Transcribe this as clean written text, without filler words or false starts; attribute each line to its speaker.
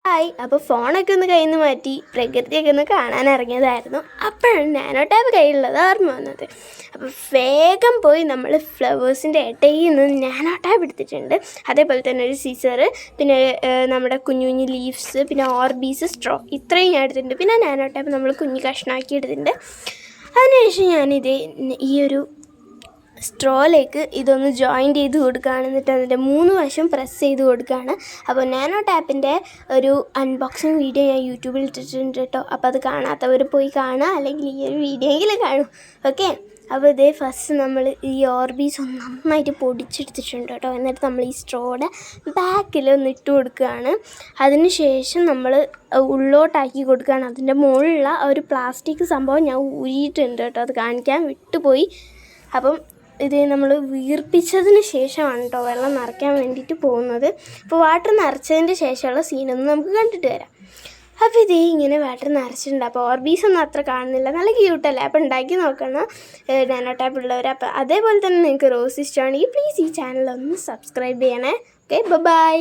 Speaker 1: Hi. അപ്പോൾ ഫോണൊക്കെ ഒന്ന് കയ്യിൽ നിന്ന് മാറ്റി പ്രകൃതിയൊക്കെ ഒന്ന് കാണാൻ ഇറങ്ങിയതായിരുന്നു. അപ്പോഴാണ് നാനോ ടാബ് കയ്യിലുള്ളത് ഓർമ്മ വന്നത്. അപ്പോൾ വേഗം പോയി നമ്മൾ ഫ്ലവേഴ്സിൻ്റെ ഇടയിൽ നിന്ന് നാനോ ടാബ് എടുത്തിട്ടുണ്ട്. അതേപോലെ തന്നെ ഒരു സീസറ്, പിന്നെ നമ്മുടെ കുഞ്ഞു കുഞ്ഞു ലീവ്സ്, പിന്നെ ഓർബീസ്, സ്ട്രോ, ഇത്രയും ഞാൻ എടുത്തിട്ടുണ്ട്. പിന്നെ നാനോ ടാബ് നമ്മൾ കുഞ്ഞു കഷ്ണമാക്കി എടുത്തിട്ടുണ്ട്. അതിനുശേഷം ഞാനിത് ഈ ഒരു സ്ട്രോയിലേക്ക് ഇതൊന്ന് ജോയിൻ്റ് ചെയ്ത് കൊടുക്കുകയാണ്. എന്നിട്ട് അതിൻ്റെ 3 വശം പ്രസ് ചെയ്ത് കൊടുക്കുകയാണ്. അപ്പോൾ നാനോ ടാപ്പിൻ്റെ ഒരു അൺബോക്സിങ് വീഡിയോ ഞാൻ യൂട്യൂബിൽ ഇട്ടിട്ടുണ്ട് കേട്ടോ. അപ്പോൾ അത് കാണാത്തവർ പോയി കാണുക, അല്ലെങ്കിൽ ഈ ഒരു വീഡിയോയെങ്കിലും കാണും. ഓക്കെ. അപ്പോൾ ഇതേ ഫസ്റ്റ് നമ്മൾ ഈ ഓർബീസ് ഒന്ന് നന്നായിട്ട് പൊടിച്ചെടുത്തിട്ടുണ്ട് കേട്ടോ. എന്നിട്ട് നമ്മൾ ഈ സ്ട്രോയുടെ ബാക്കിൽ ഒന്ന് ഇട്ട് കൊടുക്കുകയാണ്. അതിന് ശേഷം നമ്മൾ ഉള്ളോട്ടാക്കി കൊടുക്കുകയാണ്. അതിൻ്റെ മുകളിലുള്ള ഒരു പ്ലാസ്റ്റിക് സംഭവം ഞാൻ ഊരിയിട്ടുണ്ട് കേട്ടോ, അത് കാണിക്കാൻ വിട്ടുപോയി. അപ്പം ഇത് നമ്മൾ വീർപ്പിച്ചതിന് ശേഷമാണ് കേട്ടോ വെള്ളം നിറയ്ക്കാൻ വേണ്ടിയിട്ട് പോകുന്നത്. അപ്പോൾ വാട്ടർ നിറച്ചതിൻ്റെ ശേഷമുള്ള സീനൊന്ന് നമുക്ക് കണ്ടിട്ട് വരാം. അപ്പോൾ ഇതേ ഇങ്ങനെ വാട്ടർ നിറച്ചിട്ടുണ്ട്. അപ്പോൾ ഓർബീസ് ഒന്നും അത്ര കാണുന്നില്ല, നല്ല ക്യൂട്ടല്ലേ. അപ്പോൾ ഉണ്ടാക്കി നോക്കണം നാനോ ടാബ് ഉള്ളവർ. അപ്പോൾ അതേപോലെ തന്നെ നിങ്ങൾക്ക് റോസ് ഇഷ്ടമാണെങ്കിൽ പ്ലീസ് ഈ ചാനൽ ഒന്ന് സബ്സ്ക്രൈബ് ചെയ്യണേ. Okay, by.